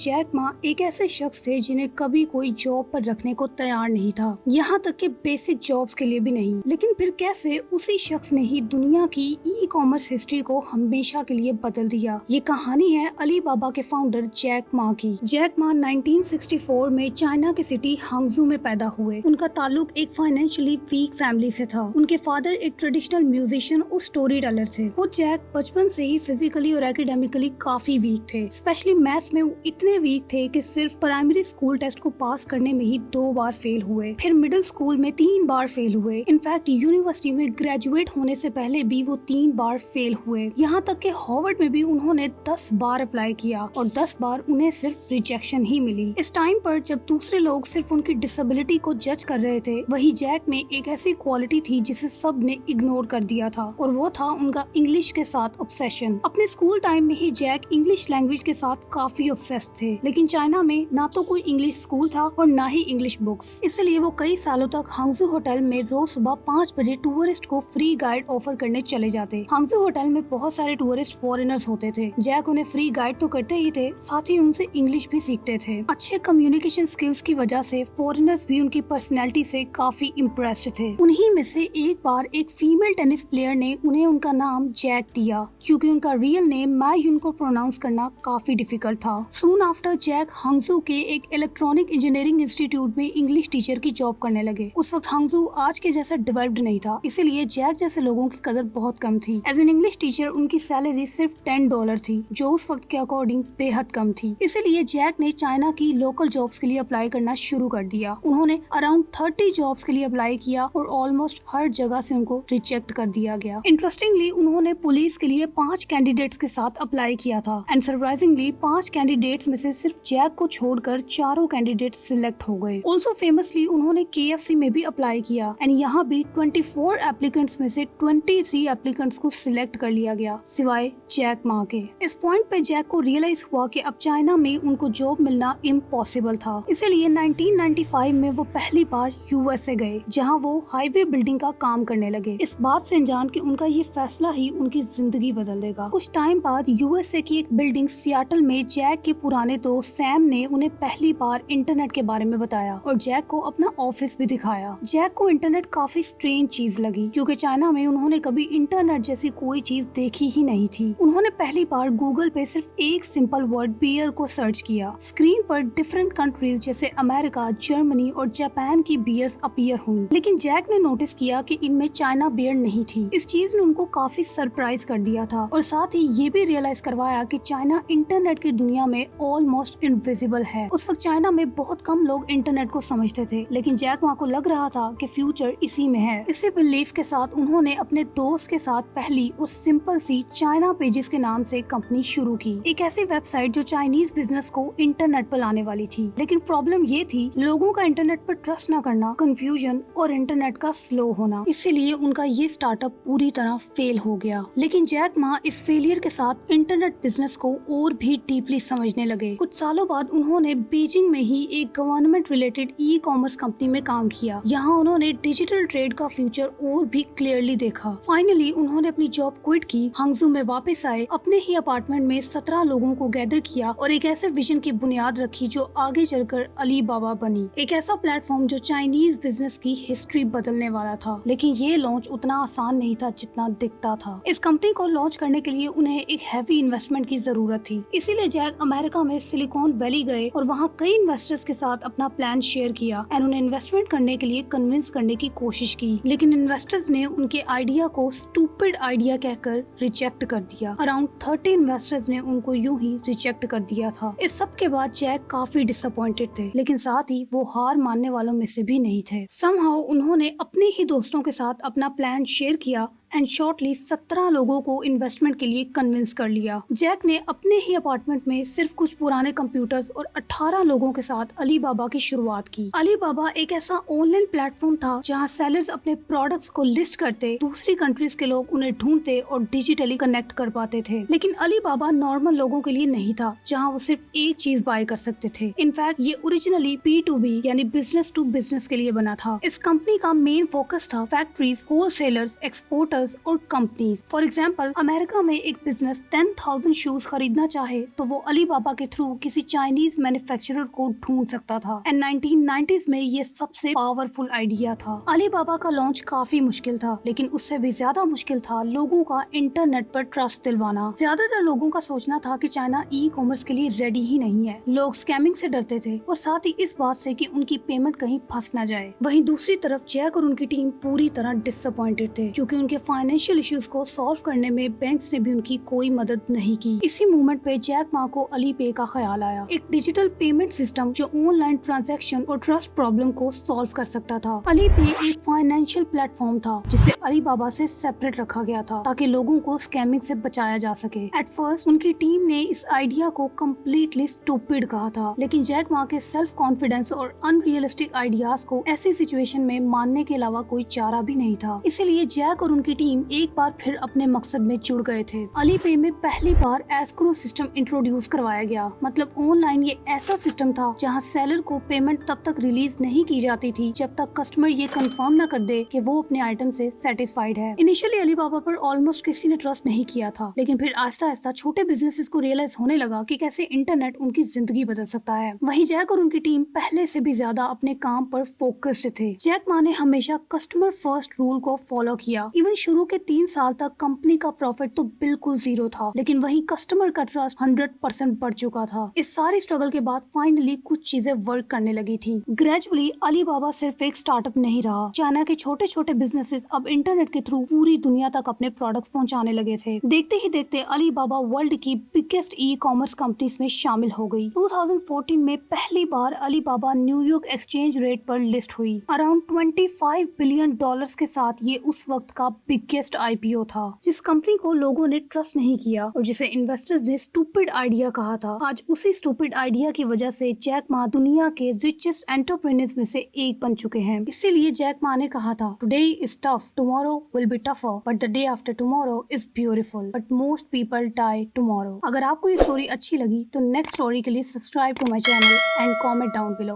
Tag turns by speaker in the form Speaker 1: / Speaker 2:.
Speaker 1: Jack Ma एक ऐसे शख्स थे जिन्हें कभी कोई जॉब पर रखने को तैयार नहीं था, यहाँ तक कि बेसिक जॉब्स के लिए भी नहीं। लेकिन फिर कैसे उसी शख्स ने ही दुनिया की ई कॉमर्स हिस्ट्री को हमेशा के लिए बदल दिया। ये कहानी है अली बाबा के फाउंडर जैक मा की। जैक मा 1964 में चाइना के सिटी हांगजू में पैदा हुए। उनका ताल्लुक एक फाइनेंशियली वीक फैमिली से था। उनके फादर एक ट्रेडिशनल म्यूजिशियन और स्टोरी टेलर थे। वो जैक बचपन से ही फिजिकली और एकेडमिकली काफी वीक थे। स्पेशली मैथ्स में वो इतने वीक थे कि सिर्फ प्राइमरी स्कूल टेस्ट को पास करने में ही 2 बार फेल हुए। फिर मिडिल स्कूल में 3 बार फेल हुए। इनफैक्ट यूनिवर्सिटी में ग्रेजुएट होने से पहले भी वो 3 बार फेल हुए। यहाँ तक कि हार्वर्ड में भी उन्होंने 10 बार अप्लाई किया और 10 बार उन्हें सिर्फ रिजेक्शन ही मिली। इस टाइम पर जब दूसरे लोग सिर्फ उनकी डिसेबिलिटी को जज कर रहे थे, वही जैक में एक ऐसी क्वालिटी थी जिसे सब ने इग्नोर कर दिया था, और वो था उनका इंग्लिश के साथ ऑब्सेशन। अपने स्कूल टाइम में ही जैक इंग्लिश लैंग्वेज के साथ काफी ऑब्सेस्ड थे। लेकिन चाइना में ना तो कोई इंग्लिश स्कूल था और ना ही इंग्लिश बुक्स, इसलिए वो कई सालों तक हांगजू होटल में रोज सुबह 5 बजे टूरिस्ट को फ्री गाइड ऑफर करने चले जाते। हांगजू होटल में बहुत सारे टूरिस्ट फॉरेनर्स होते थे। जैक उन्हें फ्री गाइड तो करते ही थे, साथ ही उनसे इंग्लिश भी सीखते थे। अच्छे कम्युनिकेशन स्किल्स की वजह से फॉरेनर्स भी उनकी पर्सनैलिटी से काफी इम्प्रेस्ड थे। उन्हीं में से एक बार एक फीमेल टेनिस प्लेयर ने उन्हें उनका नाम जैक दिया, क्योंकि उनका रियल नेम मा युन को प्रोनाउंस करना काफी डिफिकल्ट था। सून आफ्टर जैक हांगजू के एक इलेक्ट्रॉनिक इंजीनियरिंग इंस्टीट्यूट में इंग्लिश टीचर की जॉब करने लगे। उस वक्त हांगजू आज के जैसा डेवलप्ड नहीं था, इसीलिए जैक जैसे लोगों की कदर बहुत कम थी। एज एन इंग्लिश टीचर उनकी सैलरी सिर्फ $10 थी, जो उस वक्त के अकॉर्डिंग बेहद कम थी। इसीलिए जैक ने चाइना की लोकल जॉब्स के लिए अप्लाई करना शुरू कर दिया। उन्होंने अराउंड 30 जॉब्स के लिए अप्लाई किया और ऑलमोस्ट हर जगह से उनको रिजेक्ट कर दिया गया। इंटरेस्टिंगली उन्होंने पुलिस के लिए 5 कैंडिडेट्स के साथ अप्लाई किया था, एंड सरप्राइजिंगली 5 कैंडिडेट्स में से सिर्फ जैक को छोड़कर 4 कैंडिडेट सिलेक्ट हो गए। ऑल्सो फेमसली उन्होंने KFC में भी अप्लाई किया, एंड यहाँ भी 24 एप्लीकेंट्स में से 23 एप्लीकेंट्स को सिलेक्ट कर लिया गया, सिवाय जैक मा के। इस पॉइंट पे जैक को रियलाइज हुआ कि अब चाइना में उनको जॉब मिलना इम्पॉसिबल था। इसीलिए 1995 में वो पहली बार USA गए, जहाँ वो हाईवे बिल्डिंग का काम करने लगे, इस बात से अनजान कि उनका ये फैसला ही उनकी जिंदगी बदल देगा। कुछ टाइम बाद USA की एक बिल्डिंग सियाटल में जैक के पुराने दोस्त सैम ने उन्हें पहली बार इंटरनेट के बारे में बताया और जैक को अपना ऑफिस भी दिखाया। जैक को इंटरनेट काफी स्ट्रेंज चीज लगी, क्योंकि चाइना में उन्होंने कभी इंटरनेट जैसी कोई चीज देखी ही नहीं थी। उन्होंने पहली बार गूगल पे सिर्फ एक सिंपल वर्ड बियर को सर्च किया। स्क्रीन पर डिफरेंट कंट्रीज जैसे अमेरिका, जर्मनी और जापान की बियर्स अपीयर हुई, लेकिन जैक ने नोटिस किया कि इनमें चाइना बियर नहीं थी। इस चीज ने उनको काफी सरप्राइज कर दिया था, और साथ ही ये भी रियलाइज करवाया कि चाइना इंटरनेट की दुनिया में ऑलमोस्ट इनविजिबल है। उस वक्त चाइना में बहुत कम लोग इंटरनेट को समझते थे, लेकिन जैक मा को लग रहा था कि फ्यूचर इसी में है। इसी बिलीफ के साथ उन्होंने अपने दोस्त के साथ पहली और सिंपल सी चाइना पेजेस के नाम से कंपनी शुरू की, एक ऐसी वेबसाइट जो चाइनीज बिजनेस को इंटरनेट पर लाने वाली थी। लेकिन प्रॉब्लम ये थी लोगों का इंटरनेट पर ट्रस्ट न करना, कंफ्यूजन और इंटरनेट का स्लो होना। इसीलिए उनका ये स्टार्टअप पूरी तरह फेल हो गया। लेकिन जैक मा इस फेलियर के साथ इंटरनेट बिजनेस को और भी डीपली समझने लगे। कुछ सालों बाद उन्होंने बीजिंग में ही एक government related e commerce company में काम किया। यहाँ उन्होंने डिजिटल ट्रेड का फ्यूचर और भी क्लियरली देखा। फाइनली उन्होंने अपनी जॉब क्विट की, हांगजू में वापस आए, अपने ही अपार्टमेंट में 17 लोगों को गैदर किया और एक ऐसे विजन की बुनियाद रखी जो आगे चलकर अली बाबा बनी, एक ऐसा प्लेटफॉर्म जो चाइनीज बिजनेस की हिस्ट्री बदलने वाला था। लेकिन ये लॉन्च उतना आसान नहीं था जितना दिखता था। इस कंपनी को लॉन्च करने के लिए उन्हें एक हैवी इन्वेस्टमेंट की जरूरत थी, इसीलिए जैक अमेरिका में सिलिकॉन वैली गए और वहाँ कई इन्वेस्टर्स के साथ अपना प्लान शेयर किया एंड उन्हें इन्वेस्टमेंट करने के लिए कन्विंस करने की कोशिश की। लेकिन इन्वेस्टर्स ने उनके आइडिया को स्टूपिड आइडिया कहकर रिजेक्ट कर दिया। अराउंड 30 इन्वेस्टर्स ने उनको यूं ही रिजेक्ट कर दिया था। इस सब के बाद जैक काफी डिसअपॉइंटेड थे, लेकिन साथ ही वो हार मानने वालों में से भी नहीं थे। समहाउ उन्होंने अपने ही दोस्तों के साथ अपना प्लान शेयर किया एंड शॉर्टली 17 लोगों को इन्वेस्टमेंट के लिए कन्विंस कर लिया। जैक ने अपने ही अपार्टमेंट में सिर्फ कुछ पुराने कंप्यूटर्स और 18 लोगों के साथ अली बाबा की शुरुआत की। अली बाबा एक ऐसा ऑनलाइन प्लेटफॉर्म था जहां सेलर्स अपने प्रोडक्ट्स को लिस्ट करते, दूसरी कंट्रीज के लोग उन्हें ढूंढते और डिजिटली कनेक्ट कर पाते थे। लेकिन अली बाबा नॉर्मल लोगों के लिए नहीं था, जहां वो सिर्फ एक चीज बाय कर सकते थे। इनफैक्ट ये ओरिजिनली B2B यानी बिजनेस टू बिजनेस के लिए बना था। इस कंपनी का मेन फोकस था फैक्ट्रीज, होलसेलर्स, एक्सपोर्टर्स सेक्टर्स और कंपनीज। फॉर एग्जाम्पल, अमेरिका में एक बिजनेस 10,000 शूज खरीदना चाहे तो वो अलीबाबा के थ्रू किसी चाइनीज मैन्युफैक्चरर को ढूंढ सकता था। एंड 1990s में ये सबसे पावरफुल आइडिया था। अलीबाबा का लॉन्च काफी मुश्किल था, लेकिन उससे भी ज्यादा मुश्किल था लोगों का इंटरनेट पर ट्रस्ट दिलवाना। ज्यादातर लोगों का सोचना था कि चाइना ई कॉमर्स के लिए रेडी ही नहीं है। लोग स्कैमिंग से डरते थे और साथ ही इस बात से कि उनकी पेमेंट कहीं फंस न जाए। वहीं दूसरी तरफ जैक और उनकी टीम पूरी तरह डिसअपॉइंटेड थे, क्योंकि उनके फाइनेंशियल इश्यूज को सॉल्व करने में बैंक्स ने भी उनकी कोई मदद नहीं की। इसी मूवमेंट पे जैक मा को अली पे का ख्याल आया, एक डिजिटल पेमेंट सिस्टम जो ऑनलाइन ट्रांजैक्शन और ट्रस्ट प्रॉब्लम को सॉल्व कर सकता था। अली पे एक फाइनेंशियल प्लेटफॉर्म था जिसे अलीबाबा से सेपरेट रखा गया था ताकि लोगों को स्कैमिंग से बचाया जा सके। एट फर्स्ट उनकी टीम ने इस आइडिया को कम्प्लीटली स्टूपिड कहा था, लेकिन जैक मा के सेल्फ कॉन्फिडेंस और अनरियलिस्टिक आइडियाज को ऐसी सिचुएशन में मानने के अलावा कोई चारा भी नहीं था। इसीलिए जैक और उनकी टीम एक बार फिर अपने मकसद में जुड़ गए थे। अली पे में पहली बार एस्क्रो सिस्टम इंट्रोड्यूस करवाया गया। मतलब ऑनलाइन ये ऐसा सिस्टम था जहां सेलर को पेमेंट तब तक रिलीज नहीं की जाती थी जब तक कस्टमर ये कंफर्म न कर दे कि वो अपने आइटम से सेटिस्फाइड है। इनिशियली अलीबाबा पर ऑलमोस्ट किसी ने ट्रस्ट नहीं किया था, लेकिन फिर आहिस्ता आहिस्ता छोटे बिजनेसेस को रियलाइज होने लगा कि कैसे इंटरनेट उनकी जिंदगी बदल सकता है। वहीं जैक और उनकी टीम पहले से भी ज्यादा अपने काम पर फोकस्ड थे। जैक मा ने हमेशा कस्टमर फर्स्ट रूल को फॉलो किया। इवन शुरू के 3 साल तक कंपनी का प्रॉफिट तो बिल्कुल जीरो था, लेकिन वहीं कस्टमर का ट्रस्ट 100% बढ़ चुका था। इस सारी स्ट्रगल के बाद फाइनली कुछ चीजें वर्क करने लगी थी। ग्रेजुअली अलीबाबा सिर्फ एक स्टार्टअप नहीं रहा। चाइना के छोटे छोटे बिजनेसेस अब इंटरनेट के थ्रू पूरी दुनिया तक अपने प्रोडक्ट्स पहुंचाने लगे थे। देखते ही देखते अलीबाबा वर्ल्ड की बिगेस्ट ई कॉमर्स कंपनीज में शामिल हो गई। 2014 में पहली बार अलीबाबा न्यूयॉर्क एक्सचेंज रेट पर लिस्ट हुई। अराउंड $25 बिलियन के साथ ये उस वक्त का बिगेस्ट आईपीओ था। जिस कंपनी को लोगों ने ट्रस्ट नहीं किया और जिसे इन्वेस्टर्स ने स्टूपिड आइडिया कहा था, आज उसी स्टूपिड आइडिया की वजह से जैक मा दुनिया के रिचेस्ट एंटरप्रेन्योर्स में से एक बन चुके हैं। इसीलिए जैक मा ने कहा था, today is tough, tomorrow will be tougher, but the day after tomorrow is beautiful, but most people die tomorrow. अगर आपको ये स्टोरी अच्छी लगी तो नेक्स्ट स्टोरी के लिए subscribe to my channel and comment down below.